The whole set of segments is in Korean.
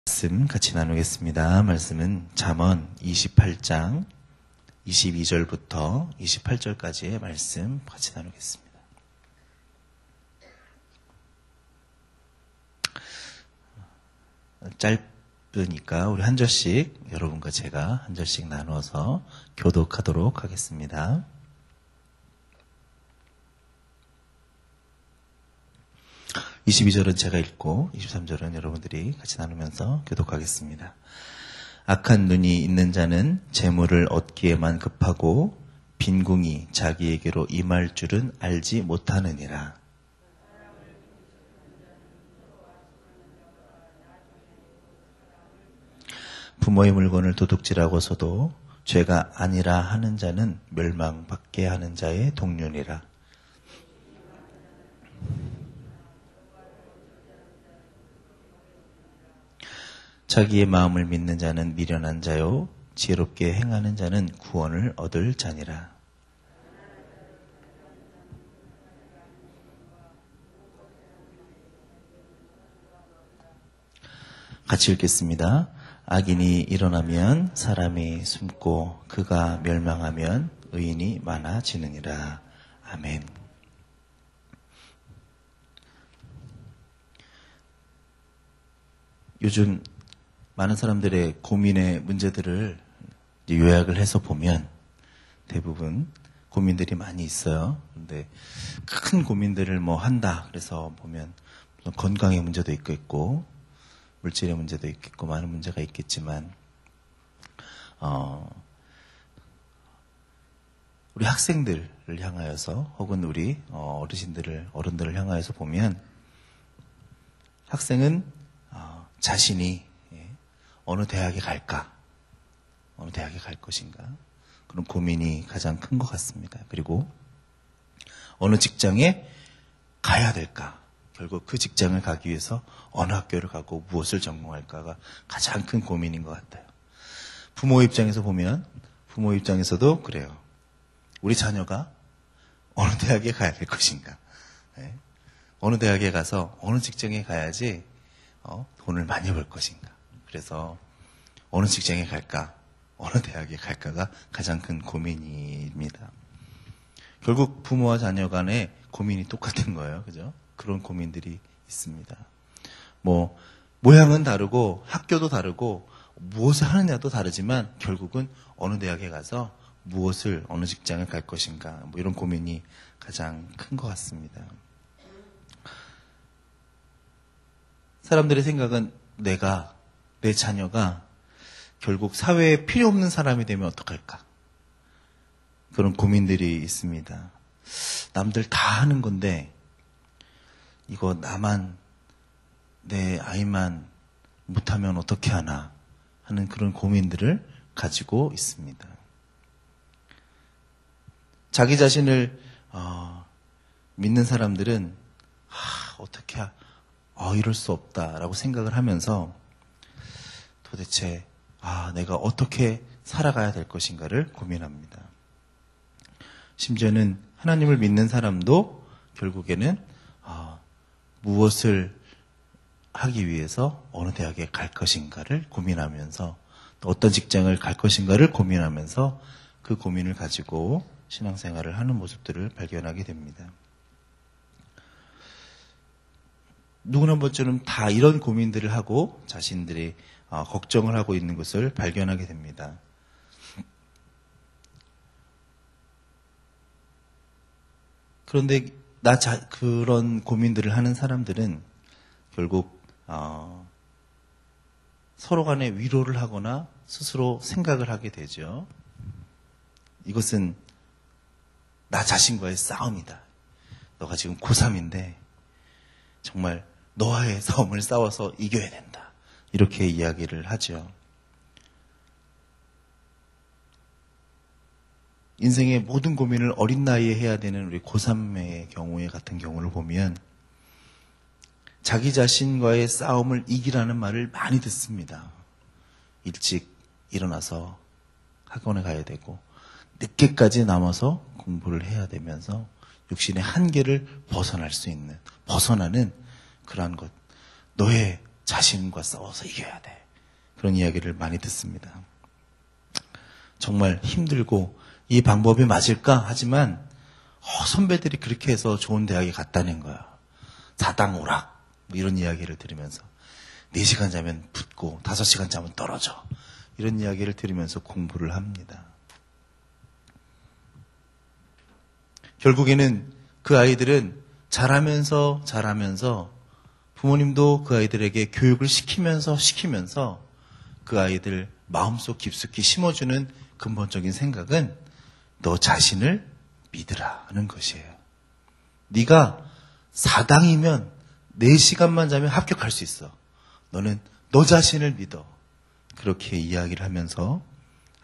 말씀 같이 나누겠습니다. 말씀은 잠언 28장 22절부터 28절까지의 말씀 같이 나누겠습니다. 짧으니까 우리 한 절씩, 여러분과 제가 한 절씩 나누어서 교독하도록 하겠습니다. 22절은 제가 읽고 23절은 여러분들이 같이 나누면서 교독하겠습니다. 악한 눈이 있는 자는 재물을 얻기에만 급하고 빈궁이 자기에게로 임할 줄은 알지 못하느니라. 부모의 물건을 도둑질하고서도 죄가 아니라 하는 자는 멸망받게 하는 자의 동류니라. 자기의 마음을 믿는 자는 미련한 자요 지혜롭게 행하는 자는 구원을 얻을 자니라. 같이 읽겠습니다. 악인이 일어나면 사람이 숨고 그가 멸망하면 의인이 많아지느니라. 아멘. 요즘 많은 사람들의 고민의 문제들을 요약을 해서 보면 대부분 고민들이 많이 있어요. 그런데 큰 고민들을 한다. 그래서 보면 물론 건강의 문제도 있고 물질의 문제도 있겠고 많은 문제가 있겠지만 우리 학생들을 향하여서 혹은 우리 어른들을 향하여서 보면 학생은 자신이 어느 대학에 갈까? 어느 대학에 갈 것인가? 그런 고민이 가장 큰 것 같습니다. 그리고 어느 직장에 가야 될까? 결국 그 직장을 가기 위해서 어느 학교를 가고 무엇을 전공할까가 가장 큰 고민인 것 같아요. 부모 입장에서 보면 부모 입장에서도 그래요. 우리 자녀가 어느 대학에 가야 될 것인가? 네? 어느 대학에 가서 어느 직장에 가야지 돈을 많이 벌 것인가? 그래서 어느 직장에 갈까, 어느 대학에 갈까가 가장 큰 고민입니다. 결국 부모와 자녀 간의 고민이 똑같은 거예요. 그죠? 그런 고민들이 있습니다. 모양은 다르고 학교도 다르고 무엇을 하느냐도 다르지만 결국은 어느 대학에 가서 어느 직장을 갈 것인가 이런 고민이 가장 큰 것 같습니다. 사람들의 생각은 내 자녀가 결국 사회에 필요 없는 사람이 되면 어떡할까? 그런 고민들이 있습니다. 남들 다 하는 건데 이거 내 아이만 못하면 어떻게 하나 하는 그런 고민들을 가지고 있습니다. 자기 자신을 믿는 사람들은 어떻게 이럴 수 없다라고 생각을 하면서 도대체 내가 어떻게 살아가야 될 것인가를 고민합니다. 심지어는 하나님을 믿는 사람도 결국에는 무엇을 하기 위해서 어느 대학에 갈 것인가를 고민하면서 또 어떤 직장을 갈 것인가를 고민하면서 그 고민을 가지고 신앙생활을 하는 모습들을 발견하게 됩니다. 누구나 한 번쯤은 다 이런 고민들을 하고 자신들이 걱정을 하고 있는 것을 발견하게 됩니다. 그런데 그런 고민들을 하는 사람들은 결국 서로 간에 위로를 하거나 스스로 생각을 하게 되죠. 이것은 나 자신과의 싸움이다. 너가 지금 고3인데 정말 너와의 싸움을 싸워서 이겨야 된다. 이렇게 이야기를 하죠. 인생의 모든 고민을 어린 나이에 해야 되는 우리 고3의 경우에 같은 경우를 보면 자기 자신과의 싸움을 이기라는 말을 많이 듣습니다. 일찍 일어나서 학원에 가야 되고 늦게까지 남아서 공부를 해야 되면서 육신의 한계를 벗어나는 그러한 것. 너의 자신과 싸워서 이겨야 돼. 그런 이야기를 많이 듣습니다. 정말 힘들고 이 방법이 맞을까? 하지만 선배들이 그렇게 해서 좋은 대학에 갔다는 거야. 사당오락 뭐 이런 이야기를 들으면서 4시간 자면 붙고 5시간 자면 떨어져. 이런 이야기를 들으면서 공부를 합니다. 결국에는 그 아이들은 자라면서 부모님도 그 아이들에게 교육을 시키면서 그 아이들 마음속 깊숙이 심어주는 근본적인 생각은 너 자신을 믿으라 하는 것이에요. 네가 사당이면 4시간만 자면 합격할 수 있어. 너는 너 자신을 믿어. 그렇게 이야기를 하면서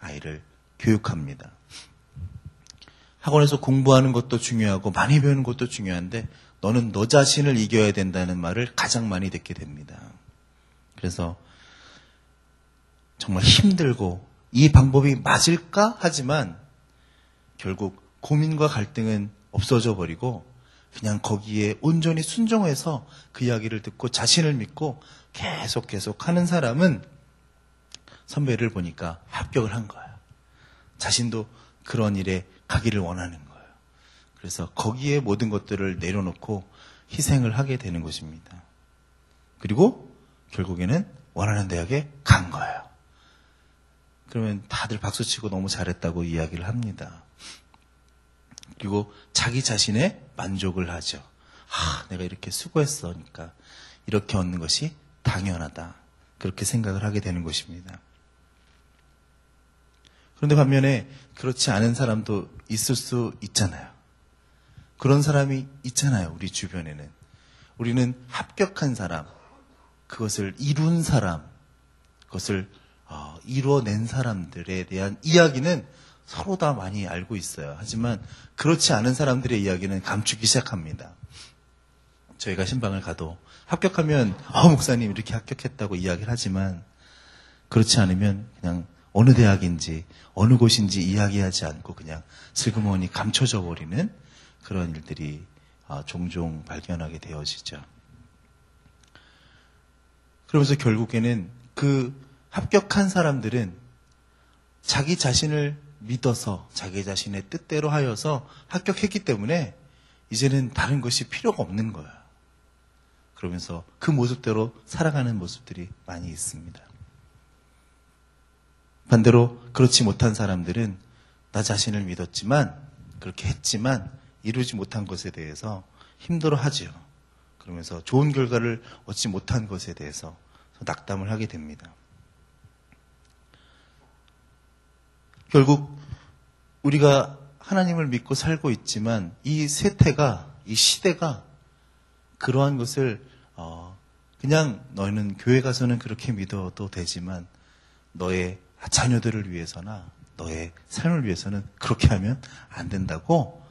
아이를 교육합니다. 학원에서 공부하는 것도 중요하고 많이 배우는 것도 중요한데 너는 너 자신을 이겨야 된다는 말을 가장 많이 듣게 됩니다. 그래서 정말 힘들고 이 방법이 맞을까? 하지만 결국 고민과 갈등은 없어져 버리고 그냥 거기에 온전히 순종해서 그 이야기를 듣고 자신을 믿고 계속 하는 사람은 선배를 보니까 합격을 한 거예요. 자신도 그런 일에 가기를 원하는 거예요. 그래서 거기에 모든 것들을 내려놓고 희생을 하게 되는 것입니다. 그리고 결국에는 원하는 대학에 간 거예요. 그러면 다들 박수치고 너무 잘했다고 이야기를 합니다. 그리고 자기 자신의 만족을 하죠. 내가 이렇게 수고했으니까 이렇게 얻는 것이 당연하다. 그렇게 생각을 하게 되는 것입니다. 그런데 반면에 그렇지 않은 사람도 있을 수 있잖아요. 그런 사람이 있잖아요. 우리 주변에는. 우리는 합격한 사람, 그것을 이룬 사람, 그것을 이루어낸 사람들에 대한 이야기는 서로 다 많이 알고 있어요. 하지만 그렇지 않은 사람들의 이야기는 감추기 시작합니다. 저희가 신방을 가도 합격하면 목사님 이렇게 합격했다고 이야기를 하지만 그렇지 않으면 그냥 어느 대학인지 어느 곳인지 이야기하지 않고 그냥 슬그머니 감춰져 버리는 그런 일들이 종종 발견하게 되어지죠. 그러면서 결국에는 그 합격한 사람들은 자기 자신을 믿어서 자기 자신의 뜻대로 하여서 합격했기 때문에 이제는 다른 것이 필요가 없는 거예요. 그러면서 그 모습대로 살아가는 모습들이 많이 있습니다. 반대로 그렇지 못한 사람들은 나 자신을 믿었지만 그렇게 했지만 이루지 못한 것에 대해서 힘들어하지요. 그러면서 좋은 결과를 얻지 못한 것에 대해서 낙담을 하게 됩니다. 결국 우리가 하나님을 믿고 살고 있지만 이 세태가, 이 시대가 그러한 것을 그냥 너희는 교회 가서는 그렇게 믿어도 되지만 너의 자녀들을 위해서나 너의 삶을 위해서는 그렇게 하면 안 된다고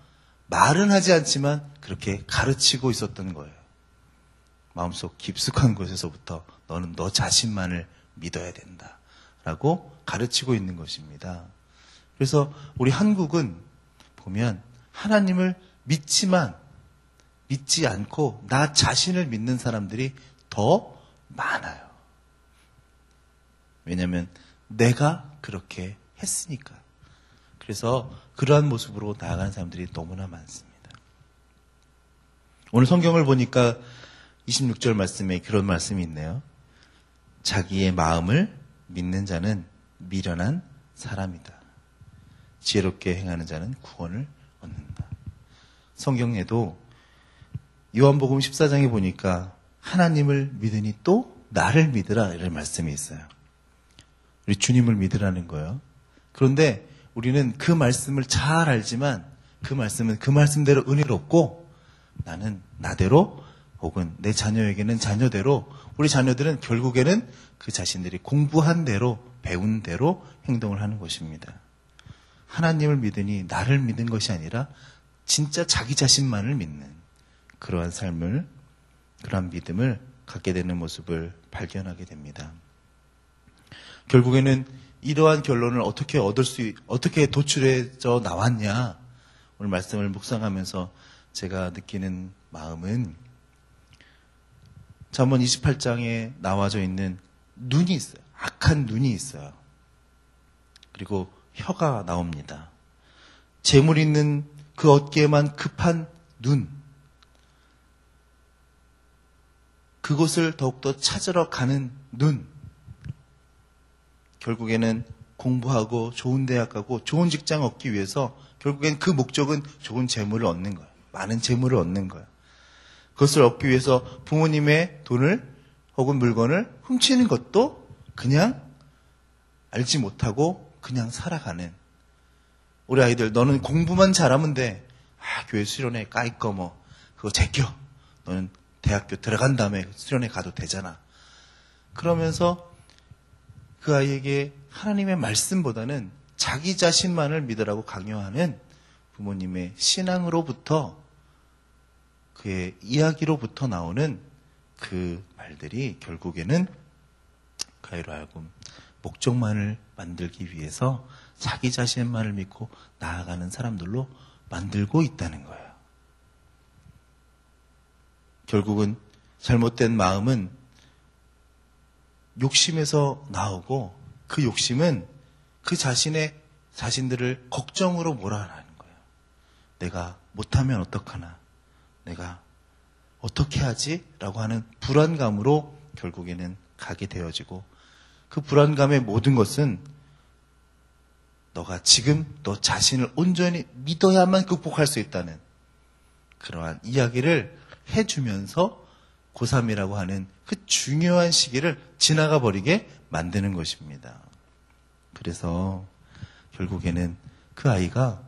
말은 하지 않지만 그렇게 가르치고 있었던 거예요. 마음속 깊숙한 곳에서부터 너는 너 자신만을 믿어야 된다라고 가르치고 있는 것입니다. 그래서 우리 한국은 보면 하나님을 믿지만 믿지 않고 나 자신을 믿는 사람들이 더 많아요. 왜냐하면 내가 그렇게 했으니까. 그래서 그러한 모습으로 나아가는 사람들이 너무나 많습니다. 오늘 성경을 보니까 26절 말씀에 그런 말씀이 있네요. 자기의 마음을 믿는 자는 미련한 사람이다. 지혜롭게 행하는 자는 구원을 얻는다. 성경에도 요한복음 14장에 보니까 하나님을 믿으니 또 나를 믿으라 이런 말씀이 있어요. 우리 주님을 믿으라는 거예요. 그런데 우리는 그 말씀을 잘 알지만 그 말씀은 그 말씀대로 은혜롭고 나는 나대로 혹은 내 자녀에게는 자녀대로 우리 자녀들은 결국에는 그 자신들이 공부한 대로 배운 대로 행동을 하는 것입니다. 하나님을 믿으니 나를 믿는 것이 아니라 진짜 자기 자신만을 믿는 그러한 삶을, 그러한 믿음을 갖게 되는 모습을 발견하게 됩니다. 결국에는 이러한 결론을 어떻게 도출해져 나왔냐. 오늘 말씀을 묵상하면서 제가 느끼는 마음은 잠언 28장에 나와져 있는 눈이 있어요. 악한 눈이 있어요. 그리고 혀가 나옵니다. 재물 있는 그 어깨에만 급한 눈. 그곳을 더욱더 찾으러 가는 눈. 결국에는 공부하고 좋은 대학 가고 좋은 직장 얻기 위해서 결국엔 그 목적은 좋은 재물을 얻는 거예요. 많은 재물을 얻는 거예요. 그것을 얻기 위해서 부모님의 돈을 혹은 물건을 훔치는 것도 그냥 알지 못하고 그냥 살아가는. 우리 아이들 너는 공부만 잘하면 돼. 교회 수련회 까이꺼 뭐 그거 제껴. 너는 대학교 들어간 다음에 수련회 가도 되잖아. 그러면서 그 아이에게 하나님의 말씀보다는 자기 자신만을 믿으라고 강요하는 부모님의 신앙으로부터 그의 이야기로부터 나오는 그 말들이 결국에는 가이로 하여금 목적만을 만들기 위해서 자기 자신만을 믿고 나아가는 사람들로 만들고 있다는 거예요. 결국은 잘못된 마음은 욕심에서 나오고 그 욕심은 그 자신들을 걱정으로 몰아가는 거예요. 내가 못하면 어떡하나? 내가 어떻게 하지? 라고 하는 불안감으로 결국에는 가게 되어지고 그 불안감의 모든 것은 너가 지금 너 자신을 온전히 믿어야만 극복할 수 있다는 그러한 이야기를 해주면서 고3이라고 하는 그 중요한 시기를 지나가 버리게 만드는 것입니다. 그래서 결국에는 그 아이가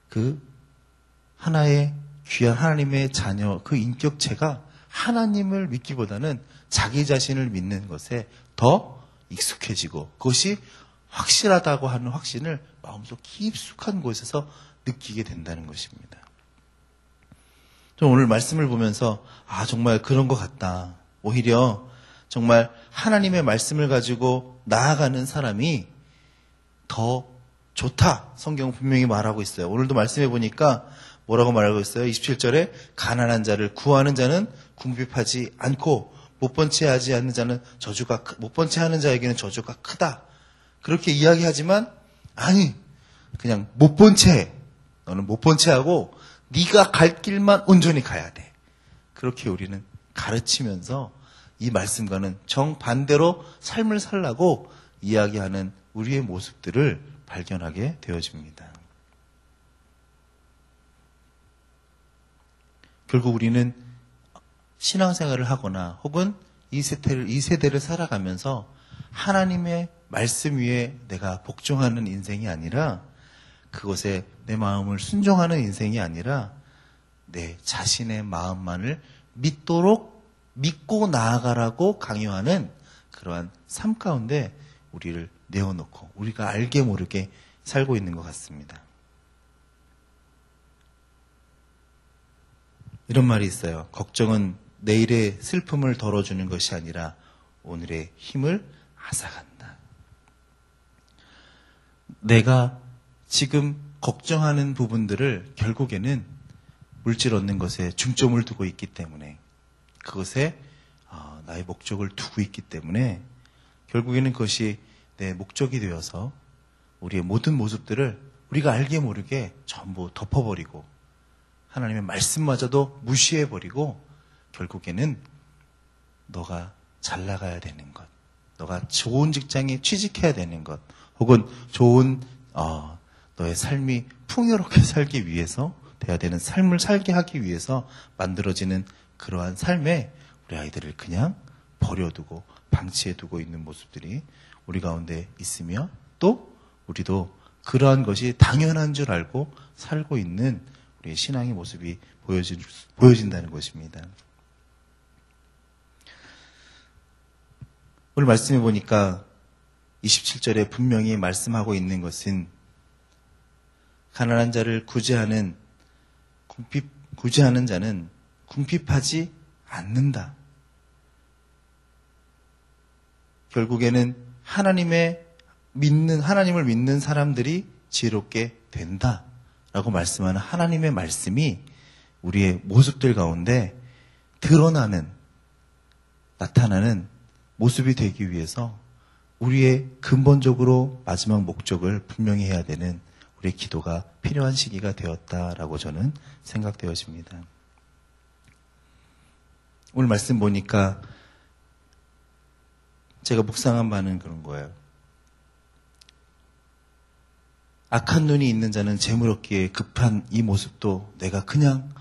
그 하나의 귀한 하나님의 자녀, 그 인격체가 하나님을 믿기보다는 자기 자신을 믿는 것에 더 익숙해지고 그것이 확실하다고 하는 확신을 마음속 깊숙한 곳에서 느끼게 된다는 것입니다. 저 오늘 말씀을 보면서 정말 그런 것 같다. 오히려 정말 하나님의 말씀을 가지고 나아가는 사람이 더 좋다. 성경은 분명히 말하고 있어요. 오늘도 말씀해 보니까 뭐라고 말하고 있어요? 27절에 가난한 자를 구하는 자는 궁핍하지 않고 못 본 채 하지 않는 자는 못 본 채 하는 자에게는 저주가 크다. 그렇게 이야기하지만 아니 그냥 못 본 채 너는 못 본 채 하고 네가 갈 길만 온전히 가야 돼. 그렇게 우리는 가르치면서 이 말씀과는 정반대로 삶을 살라고 이야기하는 우리의 모습들을 발견하게 되어집니다. 결국 우리는 신앙생활을 하거나 혹은 이 세대를 살아가면서 하나님의 말씀 위에 내가 복종하는 인생이 아니라 그것에 내 마음을 순종하는 인생이 아니라 내 자신의 마음만을 믿고 나아가라고 강요하는 그러한 삶 가운데 우리를 내어놓고 우리가 알게 모르게 살고 있는 것 같습니다. 이런 말이 있어요. 걱정은 내일의 슬픔을 덜어주는 것이 아니라 오늘의 힘을 앗아간다. 내가 지금 걱정하는 부분들을 결국에는 물질 얻는 것에 중점을 두고 있기 때문에 그것에 나의 목적을 두고 있기 때문에 결국에는 그것이 내 목적이 되어서 우리의 모든 모습들을 우리가 알게 모르게 전부 덮어버리고 하나님의 말씀마저도 무시해버리고 결국에는 너가 잘 나가야 되는 것, 너가 좋은 직장에 취직해야 되는 것, 혹은 좋은 너의 삶이 풍요롭게 살기 위해서 돼야 되는 삶을 살게 하기 위해서 만들어지는 그러한 삶에 우리 아이들을 그냥 버려두고 방치해두고 있는 모습들이 우리 가운데 있으며 또 우리도 그러한 것이 당연한 줄 알고 살고 있는 우리의 신앙의 모습이 보여진다는 것입니다. 오늘 말씀해 보니까 27절에 분명히 말씀하고 있는 것은 가난한 자를 구제하는 자는 궁핍하지 않는다. 결국에는 하나님을 믿는 사람들이 지혜롭게 된다라고 말씀하는 하나님의 말씀이 우리의 모습들 가운데 드러나는 나타나는 모습이 되기 위해서 우리의 근본적으로 마지막 목적을 분명히 해야 되는 우리의 기도가 필요한 시기가 되었다라고 저는 생각되어집니다. 오늘 말씀 보니까 제가 묵상한 바는 그런 거예요. 악한 눈이 있는 자는 재물 얻기에 급한 이 모습도 내가 그냥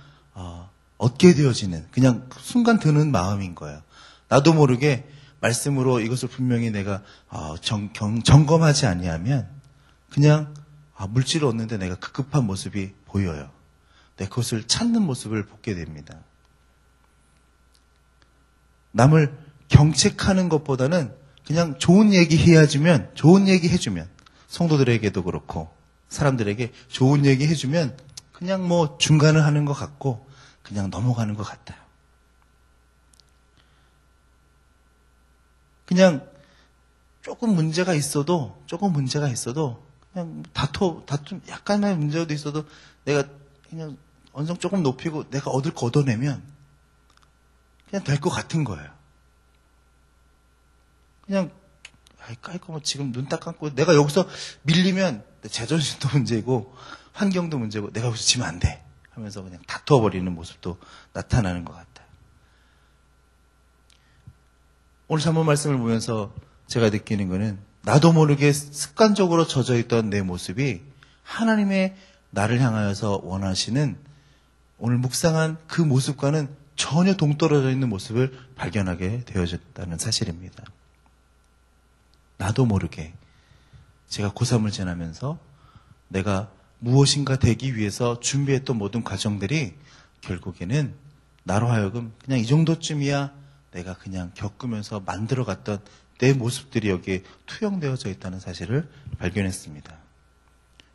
얻게 되어지는, 그냥 순간 드는 마음인 거예요. 나도 모르게 말씀으로 이것을 분명히 내가 점검하지 아니하면 그냥 물질을 얻는데 내가 급급한 모습이 보여요. 내가 그것을 찾는 모습을 보게 됩니다. 남을 경책하는 것보다는 그냥 좋은 얘기 해주면, 성도들에게도 그렇고 사람들에게 좋은 얘기 해주면 그냥 뭐 중간을 하는 것 같고 그냥 넘어가는 것 같아요. 그냥 조금 문제가 있어도 그냥 약간의 문제도 있어도 내가 그냥 언성 조금 높이고 내가 얻을 거 얻어내면 그냥 될 것 같은 거예요. 그냥 깔끔 뭐 지금 눈 딱 감고 내가 여기서 밀리면 내 자존심도 문제고 환경도 문제고 내가 여기서 지면 안 돼 하면서 그냥 다투어버리는 모습도 나타나는 것 같아요. 오늘 산문 말씀을 보면서 제가 느끼는 거는 나도 모르게 습관적으로 젖어있던 내 모습이 하나님의 나를 향하여서 원하시는 오늘 묵상한 그 모습과는 전혀 동떨어져 있는 모습을 발견하게 되어졌다는 사실입니다. 나도 모르게 제가 고3을 지나면서 내가 무엇인가 되기 위해서 준비했던 모든 과정들이 결국에는 나로 하여금 그냥 이 정도쯤이야 내가 그냥 겪으면서 만들어갔던 내 모습들이 여기에 투영되어져 있다는 사실을 발견했습니다.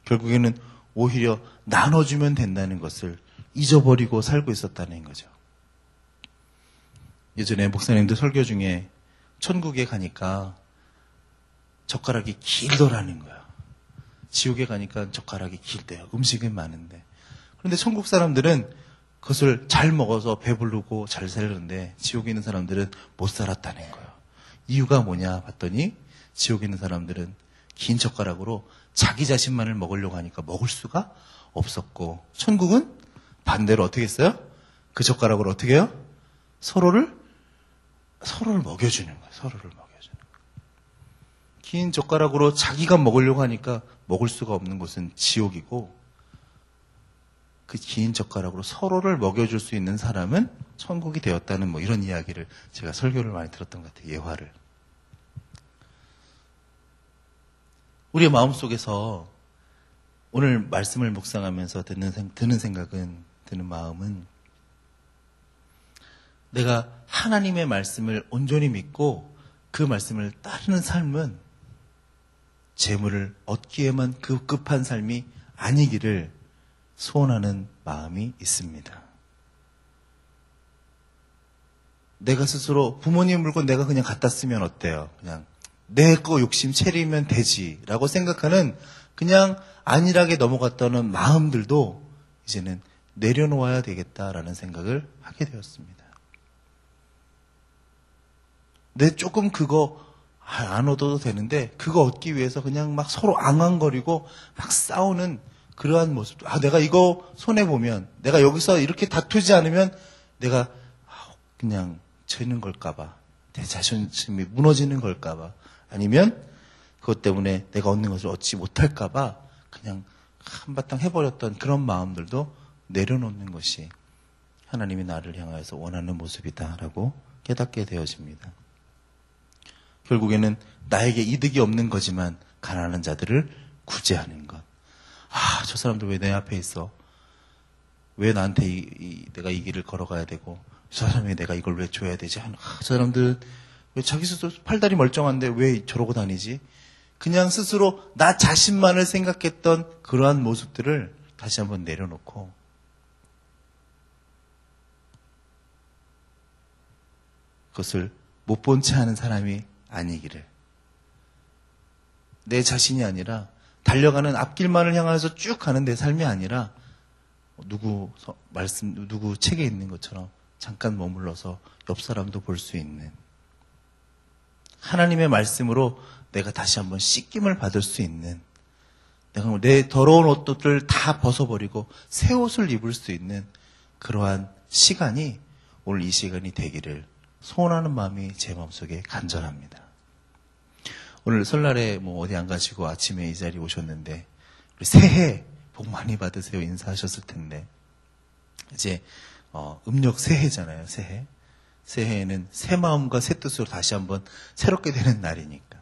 결국에는 오히려 나눠주면 된다는 것을 잊어버리고 살고 있었다는 거죠. 예전에 목사님들 설교 중에 천국에 가니까 젓가락이 길더라는 거예요. 지옥에 가니까 젓가락이 길대요. 음식은 많은데. 그런데 천국 사람들은 그것을 잘 먹어서 배부르고 잘 살는데 지옥에 있는 사람들은 못 살았다는 거예요. 이유가 뭐냐 봤더니 지옥에 있는 사람들은 긴 젓가락으로 자기 자신만을 먹으려고 하니까 먹을 수가 없었고 천국은 반대로 어떻게 했어요? 그 젓가락으로 어떻게 해요? 서로를 먹여주는 거예요. 서로를 먹여주는 거예요. 긴 젓가락으로 자기가 먹으려고 하니까 먹을 수가 없는 곳은 지옥이고 그 긴 젓가락으로 서로를 먹여줄 수 있는 사람은 천국이 되었다는 뭐 이런 이야기를 제가 설교를 많이 들었던 것 같아요. 예화를. 우리의 마음속에서 오늘 말씀을 묵상하면서 드는 마음은 내가 하나님의 말씀을 온전히 믿고 그 말씀을 따르는 삶은 재물을 얻기에만 급급한 삶이 아니기를 소원하는 마음이 있습니다. 내가 스스로 부모님 물건 내가 그냥 갖다 쓰면 어때요? 그냥 내 거 욕심 채리면 되지라고 생각하는 그냥 안일하게 넘어갔다는 마음들도 이제는 내려놓아야 되겠다라는 생각을 하게 되었습니다. 내 조금 그거 안 얻어도 되는데 그거 얻기 위해서 그냥 막 서로 앙앙거리고 막 싸우는 그러한 모습도 내가 이거 손해보면 내가 여기서 이렇게 다투지 않으면 내가 그냥 지는 걸까봐 내 자존심이 무너지는 걸까봐 아니면 그것 때문에 내가 얻는 것을 얻지 못할까봐 그냥 한바탕 해버렸던 그런 마음들도 내려놓는 것이 하나님이 나를 향하여서 원하는 모습이다라고 깨닫게 되어집니다. 결국에는 나에게 이득이 없는 거지만 가난한 자들을 구제하는 것. 저 사람들 왜 내 앞에 있어? 왜 나한테 내가 이 길을 걸어가야 되고 저 사람이 내가 이걸 왜 줘야 되지? 저 사람들 왜 자기 스스로 팔다리 멀쩡한데 왜 저러고 다니지? 그냥 스스로 나 자신만을 생각했던 그러한 모습들을 다시 한번 내려놓고 그것을 못 본 채 하는 사람이 아니기를 내 자신이 아니라 달려가는 앞길만을 향해서 쭉 가는 내 삶이 아니라 누구 책에 있는 것처럼 잠깐 머물러서 옆 사람도 볼 수 있는 하나님의 말씀으로 내가 다시 한번 씻김을 받을 수 있는, 내가 내 더러운 옷들을 다 벗어버리고 새 옷을 입을 수 있는 그러한 시간이 오늘 이 시간이 되기를 소원하는 마음이 제 마음속에 간절합니다. 오늘 설날에 어디 안 가시고 아침에 이 자리에 오셨는데 우리 새해 복 많이 받으세요 인사하셨을 텐데, 이제 음력 새해잖아요. 새해에는 새 마음과 새 뜻으로 다시 한번 새롭게 되는 날이니까,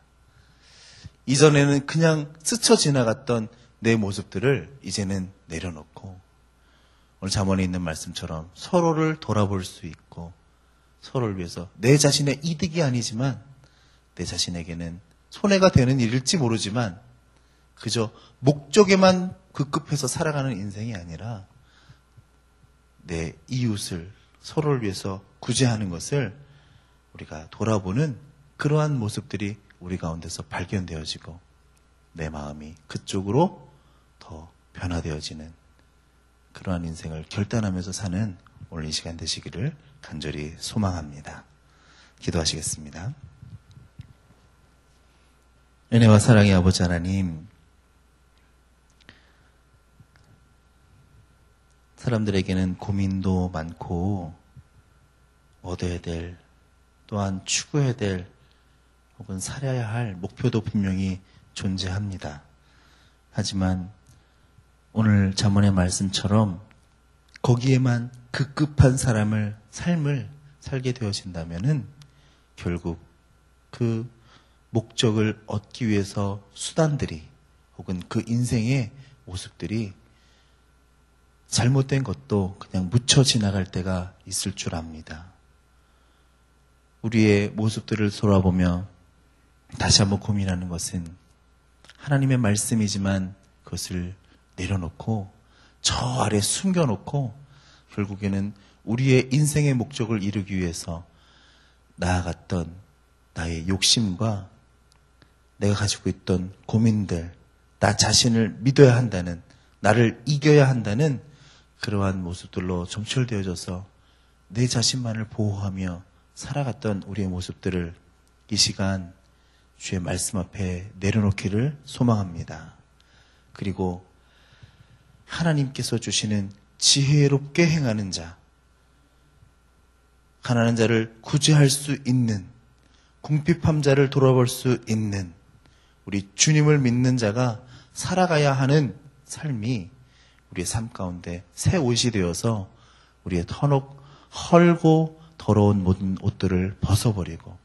이전에는 그냥 스쳐 지나갔던 내 모습들을 이제는 내려놓고 오늘 잠언에 있는 말씀처럼 서로를 돌아볼 수 있고, 서로를 위해서 내 자신의 이득이 아니지만 내 자신에게는 손해가 되는 일일지 모르지만 그저 목적에만 급급해서 살아가는 인생이 아니라 내 이웃을, 서로를 위해서 구제하는 것을 우리가 돌아보는 그러한 모습들이 우리 가운데서 발견되어지고 내 마음이 그쪽으로 더 변화되어지는 그러한 인생을 결단하면서 사는 오늘 이 시간 되시기를 간절히 소망합니다. 기도하시겠습니다. 은혜와 사랑의 아버지 하나님, 사람들에게는 고민도 많고 얻어야 될, 또한 추구해야 될 혹은 살아야 할 목표도 분명히 존재합니다. 하지만 오늘 잠언의 말씀처럼 거기에만 급급한 삶을 살게 되어진다면은 결국 그 목적을 얻기 위해서 수단들이 혹은 그 인생의 모습들이 잘못된 것도 그냥 묻혀 지나갈 때가 있을 줄 압니다. 우리의 모습들을 돌아보며 다시 한번 고민하는 것은 하나님의 말씀이지만 그것을 내려놓고 저 아래 숨겨놓고 결국에는 우리의 인생의 목적을 이루기 위해서 나아갔던 나의 욕심과 내가 가지고 있던 고민들, 나 자신을 믿어야 한다는, 나를 이겨야 한다는 그러한 모습들로 점철되어져서 내 자신만을 보호하며 살아갔던 우리의 모습들을 이 시간 주의 말씀 앞에 내려놓기를 소망합니다. 그리고 하나님께서 주시는 지혜롭게 행하는 자, 가난한 자를 구제할 수 있는, 궁핍한 자를 돌아볼 수 있는 우리 주님을 믿는 자가 살아가야 하는 삶이 우리의 삶 가운데 새 옷이 되어서 우리의 헐고 더러운 모든 옷들을 벗어버리고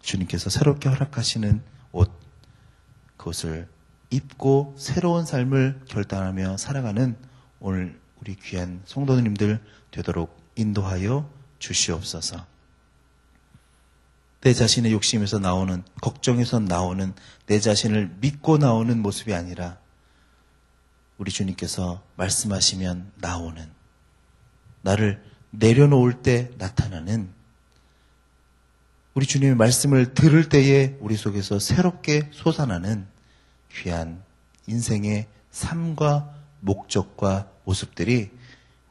주님께서 새롭게 허락하시는 옷, 그것을 입고 새로운 삶을 결단하며 살아가는 오늘 우리 귀한 성도님들 되도록 인도하여 주시옵소서. 내 자신의 욕심에서 나오는, 걱정에서 나오는, 내 자신을 믿고 나오는 모습이 아니라 우리 주님께서 말씀하시면 나오는, 나를 내려놓을 때 나타나는, 우리 주님의 말씀을 들을 때에 우리 속에서 새롭게 솟아나는 귀한 인생의 삶과 목적과 모습들이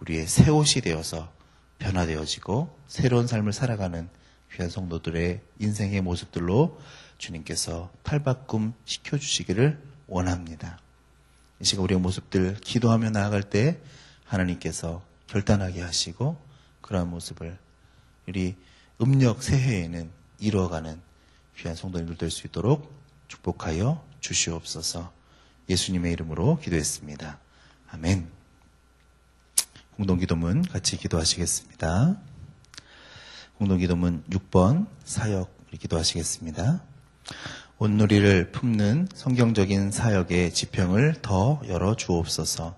우리의 새 옷이 되어서 변화되어지고 새로운 삶을 살아가는 귀한 성도들의 인생의 모습들로 주님께서 탈바꿈 시켜주시기를 원합니다. 이 시간 우리의 모습들 기도하며 나아갈 때 하나님께서 결단하게 하시고 그러한 모습을 우리 음력 새해에는 이루어가는 귀한 성도님들 될 수 있도록 축복하여 주시옵소서. 예수님의 이름으로 기도했습니다. 아멘. 공동기도문 같이 기도하시겠습니다. 공동기도문 6번 사역 기도하시겠습니다. 온누리를 품는 성경적인 사역의 지평을 더 열어 주옵소서.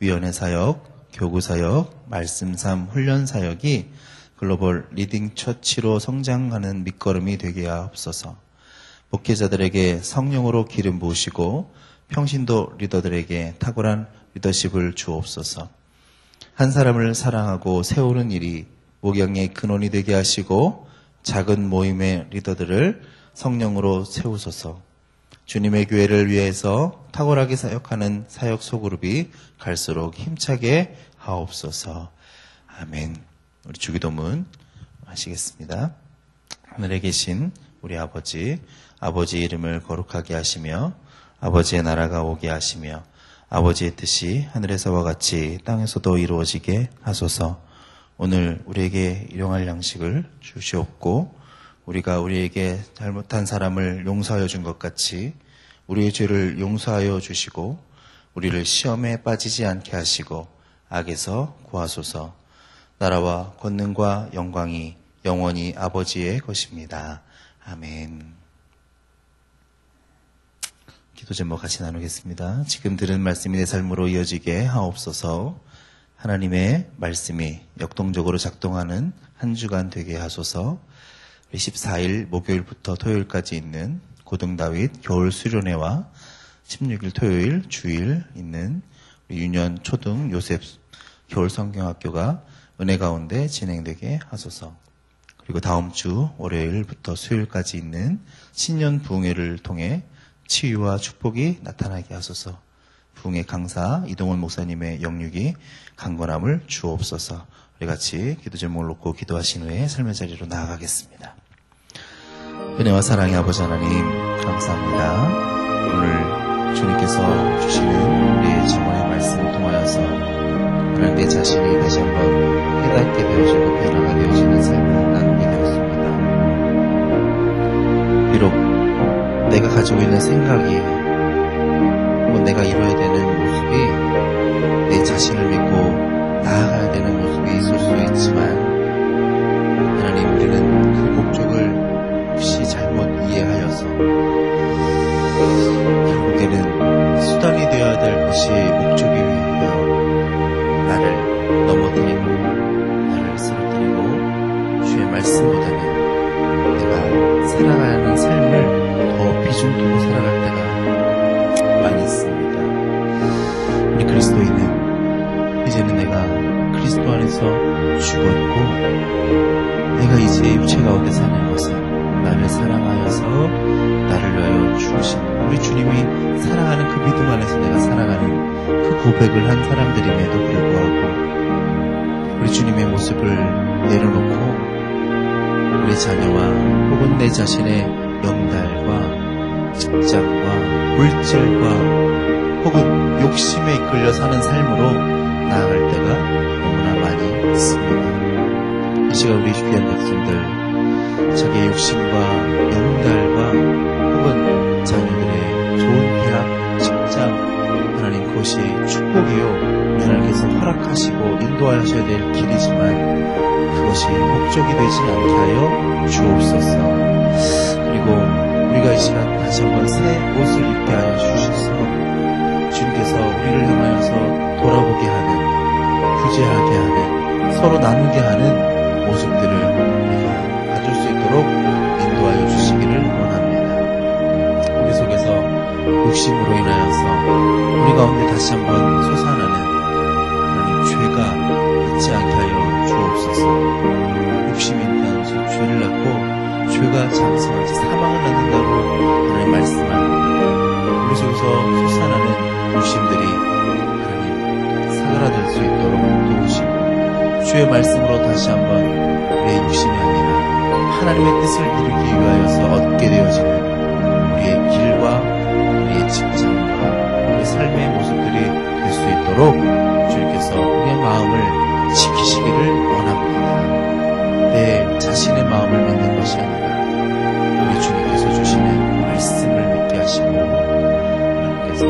위원회 사역, 교구 사역, 말씀 삶 훈련 사역이 글로벌 리딩 처치로 성장하는 밑거름이 되게 하옵소서. 목회자들에게 성령으로 기름 부으시고 평신도 리더들에게 탁월한 리더십을 주옵소서. 한 사람을 사랑하고 세우는 일이 목양의 근원이 되게 하시고 작은 모임의 리더들을 성령으로 세우소서. 주님의 교회를 위해서 탁월하게 사역하는 사역 소그룹이 갈수록 힘차게 하옵소서. 아멘. 우리 주기도문 하시겠습니다. 하늘에 계신 우리 아버지 이름을 거룩하게 하시며 아버지의 나라가 오게 하시며 아버지의 뜻이 하늘에서와 같이 땅에서도 이루어지게 하소서. 오늘 우리에게 일용할 양식을 주시옵고 우리가 우리에게 잘못한 사람을 용서하여 준 것 같이 우리의 죄를 용서하여 주시고 우리를 시험에 빠지지 않게 하시고 악에서 구하소서. 나라와 권능과 영광이 영원히 아버지의 것입니다. 아멘. 기도 제목 같이 나누겠습니다. 지금 들은 말씀이 내 삶으로 이어지게 하옵소서. 하나님의 말씀이 역동적으로 작동하는 한 주간 되게 하소서. 14일 목요일부터 토요일까지 있는 고등다윗 겨울 수련회와 16일 토요일 주일 있는 유년 초등 요셉 겨울 성경학교가 은혜 가운데 진행되게 하소서. 그리고 다음 주 월요일부터 수요일까지 있는 신년 부흥회를 통해 치유와 축복이 나타나게 하소서. 부흥회 강사 이동원 목사님의 영육이 강건함을 주옵소서. 우리 같이 기도 제목을 놓고 기도하신 후에 삶의 자리로 나아가겠습니다. 은혜와 사랑의 아버지 하나님 감사합니다. 오늘 주님께서 주시는 우리의 증언의 말씀을 통하여서 하나님 내 자신이 다시 한번 깨닫게 되어지고 변화가 되어지는 삶을 나누게 되었습니다. 비록 내가 가지고 있는 생각이 혹은 내가 이뤄야 되는 모습이 내 자신을 믿고 나아가야 되는 모습이 있을 수 있지만 하나님 우리는 그 목적을 혹시 잘못 이해하여서 결국에는 수단이 되어야 될 것이 목적이 되어 나를 넘어뜨리고 나를 쓰러뜨리고 주의 말씀보다는 내가 살아가야 하는 삶을 더 비중 두고 살아갈 때가 많이 있습니다. 우리 그리스도인은 이제는 내가 그리스도 안에서 죽었고 내가 이제 육체 가운데 사는 것은 나를 사랑하여서 나를 위하여 죽으신 우리 주님이 사랑하는 그 믿음 안에서 내가 살아가는 그 고백을 한 사람들임에도 불구하고 우리 주님의 모습을 내려놓고 우리 자녀와 혹은 내 자신의 영달과 직장과 물질과 혹은 욕심에 이끌려 사는 삶으로 나아갈 때가 너무나 많이 있습니다. 이 시간 우리 귀한 백성들 자기의 욕심과 영달과 혹은 자녀들의 좋은 대학, 직장 하나님 그것이 축복이요 하나님께서 허락하시고 인도하셔야 될 길이지만 그것이 목적이 되지 않게 하여 주옵소서. 그리고 우리가 이 시간 다시 한번 새 옷을 입게 하여 주셔서 주님께서 우리를 향하여서 돌아보게 하는 구제하게 하는 서로 나누게 하는 모습들을 우리가 가질 수 있도록 인도하여 주시기를 원합니다. 우리 속에서 욕심으로 인하여서 우리 가운데 다시 한번 솟아나는 하나님 죄가 있지 않게 하여 주옵소서. 욕심이 있다는 죄를 낳고 죄가 장성하지 사망을 낳는다고 하나님 말씀합니다. 우리 속에서 솟아나는 욕심들이 하나님 사그라들 수 있도록 도우시고 주의 말씀으로 다시 한번 우리의 욕심이 아니라 하나님의 뜻을 이루기 위하여서 얻게 되어지는 우리의 길과 우리의 직장과 우리의 삶의 모습들이 될 수 있도록 주님께서 우리의 마음을 지키시기를 원합니다. 내 자신의 마음을 믿는 것이 아니라 우리 주님께서 주시는 말씀을 믿게 하시고 하나님께서